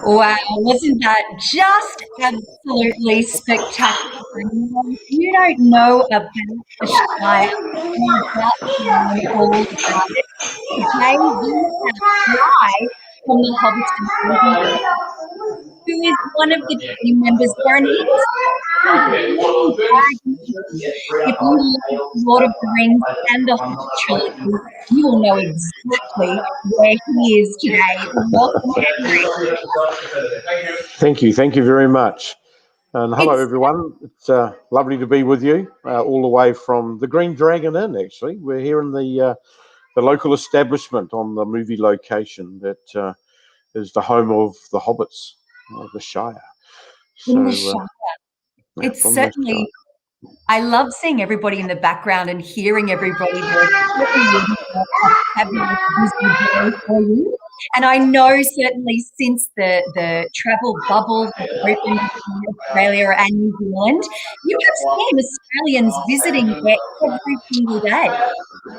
Wow, wasn't that just absolutely spectacular? And if you don't know about the Shire and about to learn all about it, today we have live from the Hobbiton Movie Set, who is one of the team members there, and he's really bragging. If you love Lord of the Rings and the Hobbit trilogy, you will know exactly where he is today. Welcome, Henry. Thank you very much. And hello, It's everyone. It's lovely to be with you all the way from the Green Dragon Inn, actually. We're here in the local establishment on the movie location that is the home of the Hobbits, the Shire. in the Shire. It's from the certainly, Shire. I love seeing everybody in the background and hearing everybody there. It's certainly a fabulous busy day for you. And I know certainly since the travel bubble has opened in Australia and New Zealand, you have seen Australians visiting there every single day.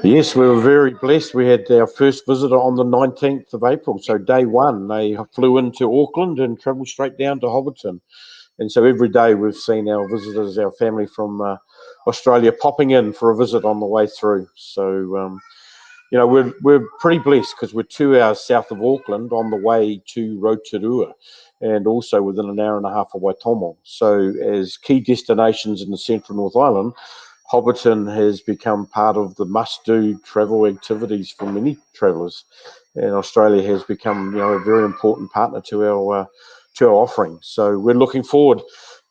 Yes, we were very blessed. We had our first visitor on the 19th of April. So day one, they flew into Auckland and travelled straight down to Hobbiton. And so every day we've seen our visitors, our family from Australia popping in for a visit on the way through. So, we're pretty blessed because we're 2 hours south of Auckland on the way to Rotorua and also within an hour and a half of Waitomo. So as key destinations in the Central North Island, Hobbiton has become part of the must-do travel activities for many travellers. And Australia has become, a very important partner to our offering. So we're looking forward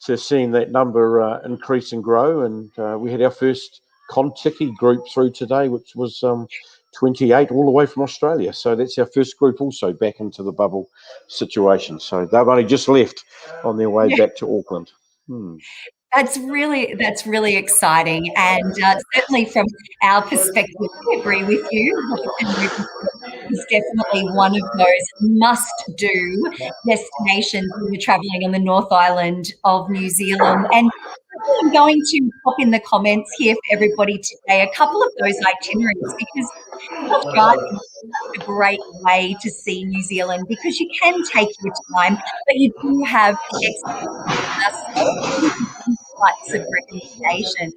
to seeing that number increase and grow. And we had our first Contiki group through today, which was 28 all the way from Australia. So that's our first group also back into the bubble situation. So they've only just left on their way back to Auckland. That's really exciting, and certainly from our perspective, I agree with you. Hobbiton Movie Set is definitely one of those must-do destinations when you're travelling on the North Island of New Zealand. And I'm going to pop in the comments here for everybody today a couple of those itineraries because self-driving is such a great way to see New Zealand because you can take your time, but you do have the types of recommendations.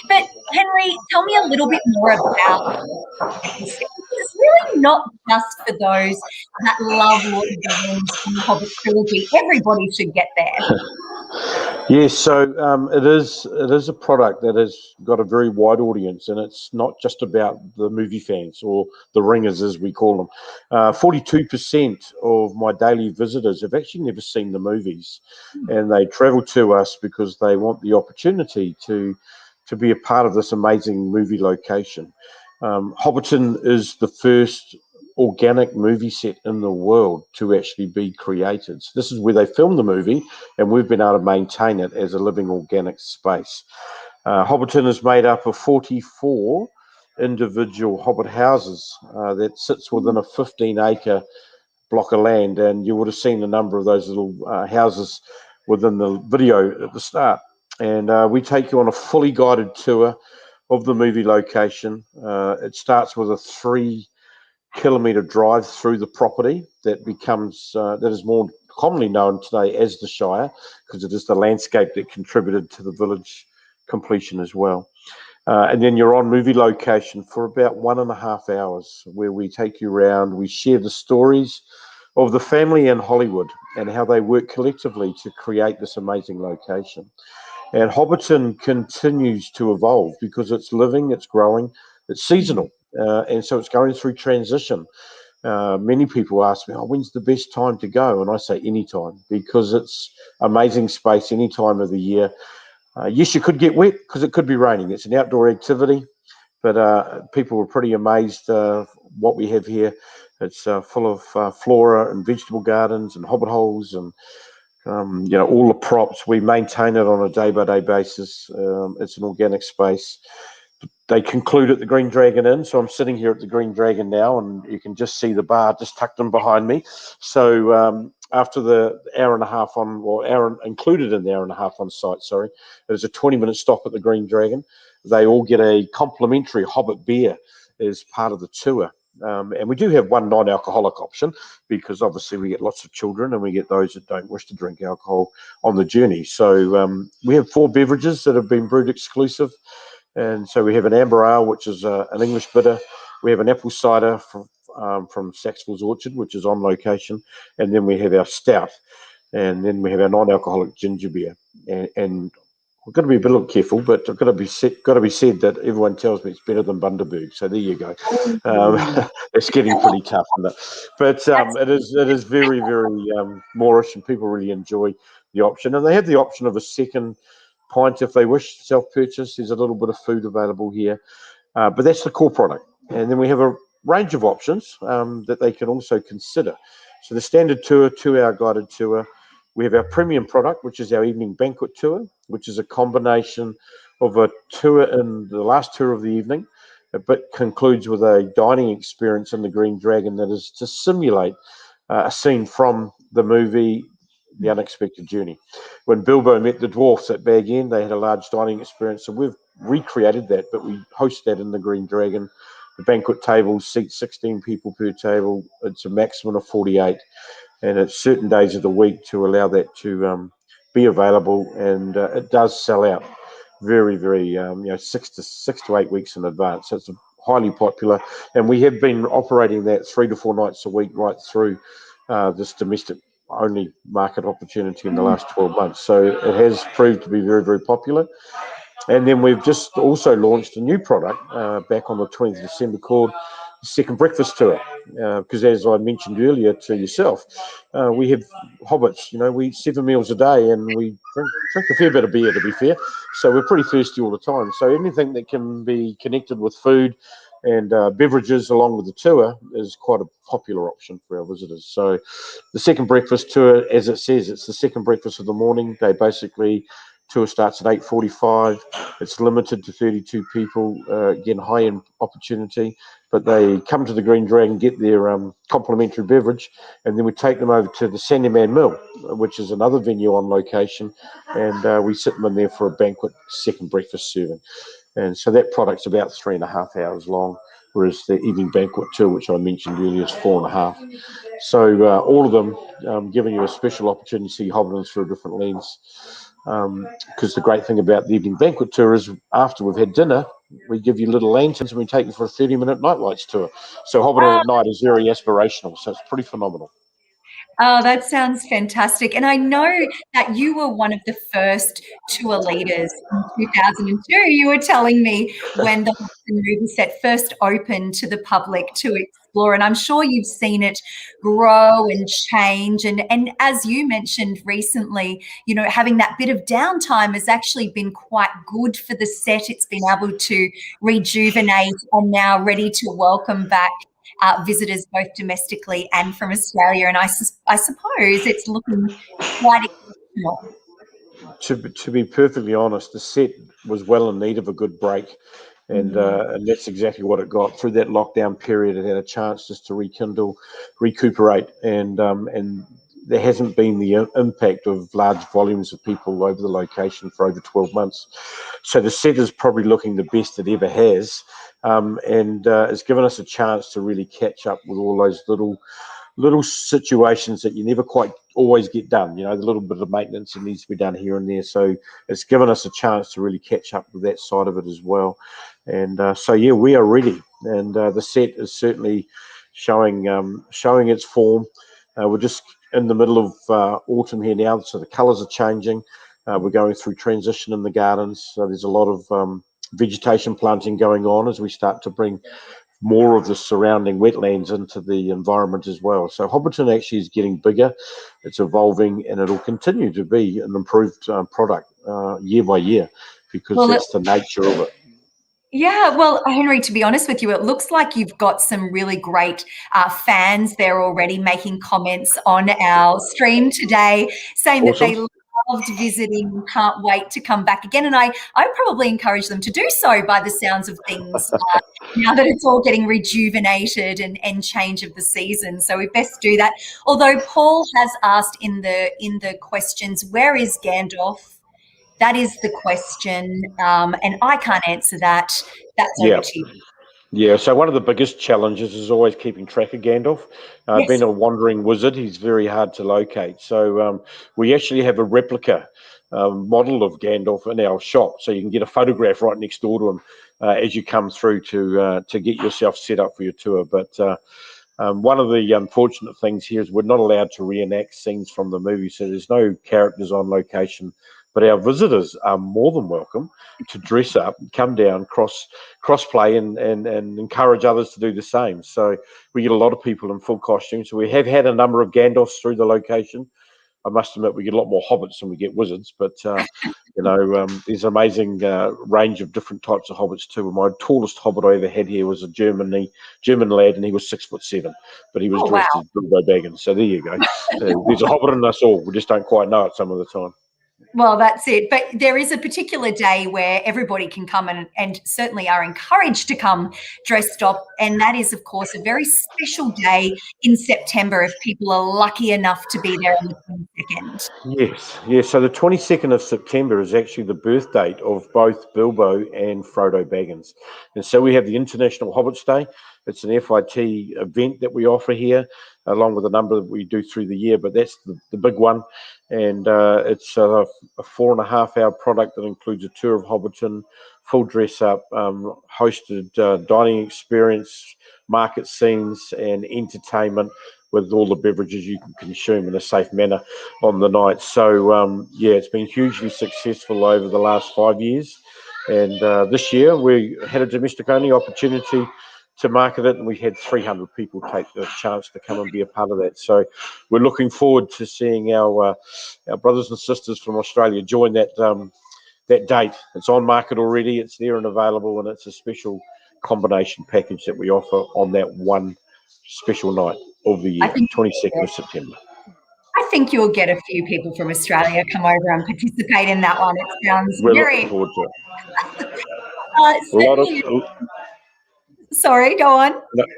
But Henry, tell me a little bit more about it's really not just for those that love Lord of the Rings and the Hobbit trilogy. Everybody should get there. Yes, so it is a product that has got a very wide audience, and it's not just about the movie fans or the ringers, as we call them. 42% of my daily visitors have actually never seen the movies, and they travel to us because they want the opportunity to be a part of this amazing movie location. Hobbiton is the first organic movie set in the world to actually be created. So this is where they filmed the movie, and we've been able to maintain it as a living organic space. Hobbiton is made up of 44 individual Hobbit houses that sits within a 15-acre block of land, and you would have seen a number of those little houses within the video at the start. And we take you on a fully guided tour of the movie location. It starts with a 3-kilometre drive through the property that becomes that is more commonly known today as the Shire, because it is the landscape that contributed to the village completion as well. And then you're on movie location for about 1.5 hours, where we take you around. We share the stories of the family in Hollywood and how they work collectively to create this amazing location. And Hobbiton continues to evolve because it's living, it's growing, it's seasonal. And so it's going through transition. Many people ask me, when's the best time to go? And I say anytime, because it's amazing space any time of the year. Yes, you could get wet because it could be raining. It's an outdoor activity, but people were pretty amazed what we have here. It's full of flora and vegetable gardens and hobbit holes and all the props. We maintain it on a day-by-day basis. It's an organic space. They conclude at the Green Dragon Inn. So I'm sitting here at the Green Dragon now, and you can just see the bar just tucked in behind me. So after the hour and a half included in the hour and a half on site, there's a 20-minute stop at the Green Dragon. They all get a complimentary Hobbit beer as part of the tour. And we do have one non-alcoholic option because obviously we get lots of children and we get those that don't wish to drink alcohol on the journey. So we have 4 beverages that have been brewed exclusive. And so we have an amber ale, which is an English bitter. We have an apple cider from Saxville's Orchard, which is on location. And then we have our stout. And then we have our non-alcoholic ginger beer. And we've got to be a little careful, but I've got to be said that everyone tells me it's better than Bundaberg. So there you go. It's getting pretty tough, isn't it? But it is very, very Moorish, and people really enjoy the option. And they have the option of a second pint if they wish, self-purchase. There's a little bit of food available here. But that's the core product. And then we have a range of options that they can also consider. So the standard tour, 2-hour guided tour. We have our premium product, which is our evening banquet tour, which is a combination of a tour in the last tour of the evening, but concludes with a dining experience in the Green Dragon that is to simulate a scene from the movie The Unexpected Journey. When Bilbo met the dwarfs at Bag End, they had a large dining experience, so we've recreated that, but we host that in the Green Dragon. The banquet table seats 16 people per table. It's a maximum of 48. And it's certain days of the week to allow that to be available, and it does sell out very, very 6 to 8 weeks in advance. So it's highly popular, and we have been operating that 3 to 4 nights a week right through this domestic only market opportunity in the last 12 months. So it has proved to be very, very popular. And then we've just also launched a new product back on the 20th of December called the Second Breakfast Tour. Because as I mentioned earlier to yourself, we have hobbits, we eat 7 meals a day and we drink a fair bit of beer, to be fair. So we're pretty thirsty all the time. So anything that can be connected with food and beverages along with the tour is quite a popular option for our visitors. So the Second Breakfast Tour, as it says, it's the second breakfast of the morning. They basically... Tour starts at 8:45. It's limited to 32 people. Again, high-end opportunity. But they come to the Green Dragon, get their complimentary beverage, and then we take them over to the Sandyman Mill, which is another venue on location, and we sit them in there for a banquet second breakfast serving. And so that product's about 3.5 hours long, whereas the evening banquet tour, which I mentioned earlier, is 4.5. So all of them giving you a special opportunity to see Hobbiton through a different lens. Because the great thing about the evening banquet tour is after we've had dinner, we give you little lanterns and we take you for a 30-minute nightlights tour. So Hobbiton at night is very aspirational, so it's pretty phenomenal. Oh, that sounds fantastic. And I know that you were one of the first tour leaders in 2002. You were telling me when the Hobbiton Movie Set first opened to the public to explore. And I'm sure you've seen it grow and change. And as you mentioned recently, having that bit of downtime has actually been quite good for the set. It's been able to rejuvenate and now ready to welcome back visitors both domestically and from Australia, and I suppose it's looking quite exceptional. To be perfectly honest, the set was well in need of a good break, and that's exactly what it got. Through that lockdown period, it had a chance just to rekindle, recuperate, and there hasn't been the impact of large volumes of people over the location for over 12 months. So the set is probably looking the best it ever has, and it's given us a chance to really catch up with all those little situations that you never quite always get done. The little bit of maintenance that needs to be done here and there. So it's given us a chance to really catch up with that side of it as well. And so, yeah, we are ready. And the set is certainly showing its form. We're just in the middle of autumn here now, so the colours are changing. We're going through transition in the gardens. So there's a lot of vegetation planting going on as we start to bring more of the surrounding wetlands into the environment as well. So Hobbiton actually is getting bigger, it's evolving, and it'll continue to be an improved product year by year, because that's the nature of it. Yeah, well, Henry, to be honest with you, it looks like you've got some really great fans there already making comments on our stream today, saying Awesome. that they loved visiting, can't wait to come back again. And I probably encourage them to do so by the sounds of things now that it's all getting rejuvenated and change of the season. So we best do that. Although Paul has asked in the questions, where is Gandalf? That is the question, and I can't answer that. That's over to you. Yeah, so one of the biggest challenges is always keeping track of Gandalf. Yes. Being a wandering wizard, he's very hard to locate. So we actually have a replica model of Gandalf in our shop, so you can get a photograph right next door to him as you come through to get yourself set up for your tour. But one of the unfortunate things here is we're not allowed to reenact scenes from the movie, so there's no characters on location. But our visitors are more than welcome to dress up, come down, crossplay, and encourage others to do the same. So we get a lot of people in full costume. So we have had a number of Gandalfs through the location. I must admit, we get a lot more hobbits than we get wizards, but there's an amazing range of different types of hobbits too. My tallest hobbit I ever had here was a German lad, and he was 6'7", but he was Oh, wow. dressed as Bilbo Baggins. So there you go. There's a hobbit in us all. We just don't quite know it some of the time. Well, that's it. But there is a particular day where everybody can come and certainly are encouraged to come dressed up. And that is, of course, a very special day in September if people are lucky enough to be there on the 22nd. Yes. So the 22nd of September is actually the birth date of both Bilbo and Frodo Baggins. And so we have the International Hobbits Day. It's an FIT event that we offer here, along with a number that we do through the year, but that's the big one. And it's a 4.5-hour product that includes a tour of Hobbiton, full dress up, hosted dining experience, market scenes, and entertainment with all the beverages you can consume in a safe manner on the night. So, it's been hugely successful over the last 5 years. And this year we had a domestic only opportunity to market it, and we had 300 people take the chance to come and be a part of that. So we're looking forward to seeing our brothers and sisters from Australia join that date. It's on market already. It's there and available, and it's a special combination package that we offer on that one special night of the I year, think 22nd of September. I think you'll get a few people from Australia come over and participate in that one. It sounds We're looking very forward to it. A lot of, certainly. Sorry, go on.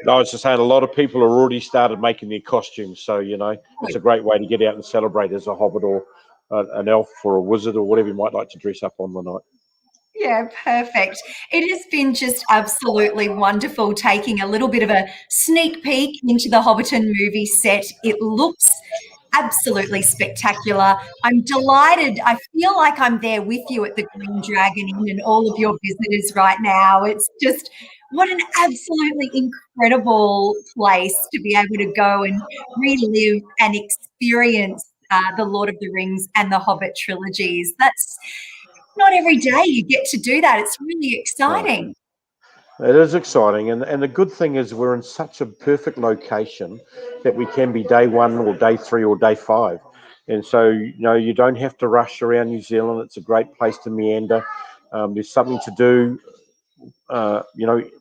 I was just saying, a lot of people have already started making their costumes. So, it's a great way to get out and celebrate as a hobbit or an elf or a wizard or whatever you might like to dress up on the night. Yeah, perfect. It has been just absolutely wonderful taking a little bit of a sneak peek into the Hobbiton movie set. It looks absolutely spectacular. I'm delighted. I feel like I'm there with you at the Green Dragon Inn and all of your visitors right now. It's just what an absolutely incredible place to be able to go and relive and experience the Lord of the Rings and the Hobbit trilogies. That's not every day you get to do that. It's really exciting. It is exciting, and the good thing is we're in such a perfect location that we can be day one or day three or day five. And so, you don't have to rush around New Zealand. It's a great place to meander. There's something to do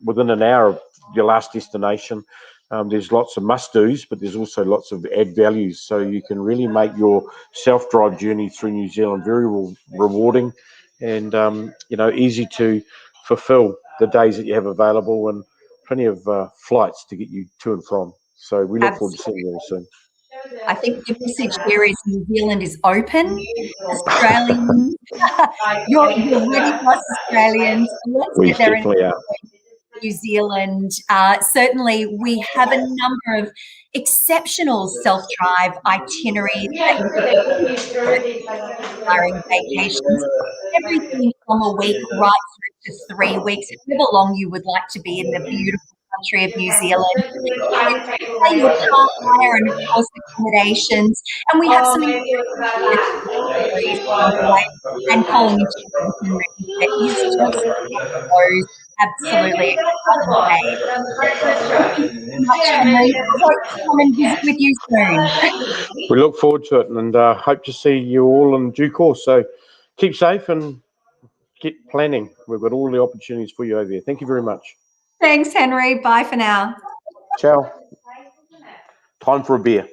within an hour of your last destination. There's lots of must-dos, but there's also lots of add values. So you can really make your self-drive journey through New Zealand very rewarding and, easy to fulfill the days that you have available, and plenty of flights to get you to and from. So we look forward to seeing you all soon. I think the message here is New Zealand is open. Australians, you're ready for us Australians. Let's We get there and definitely are. New Zealand. Certainly, we have a number of exceptional self-drive itineraries that you can inspiring vacations. Everything from a week right through to 3 weeks, however long you would like to be in the beautiful country of New Zealand. You can pay your car hire and, of course, accommodations. And we have some incredible stories along the way. And calling into the Hobbiton Movie Set is just those absolutely exciting days. Thank you so much, Henry. I hope to come and visit with you soon. We look forward to it, and hope to see you all in due course. So keep safe and get planning. We've got all the opportunities for you over there. Thank you very much. Thanks, Henry. Bye for now. Ciao. Time for a beer.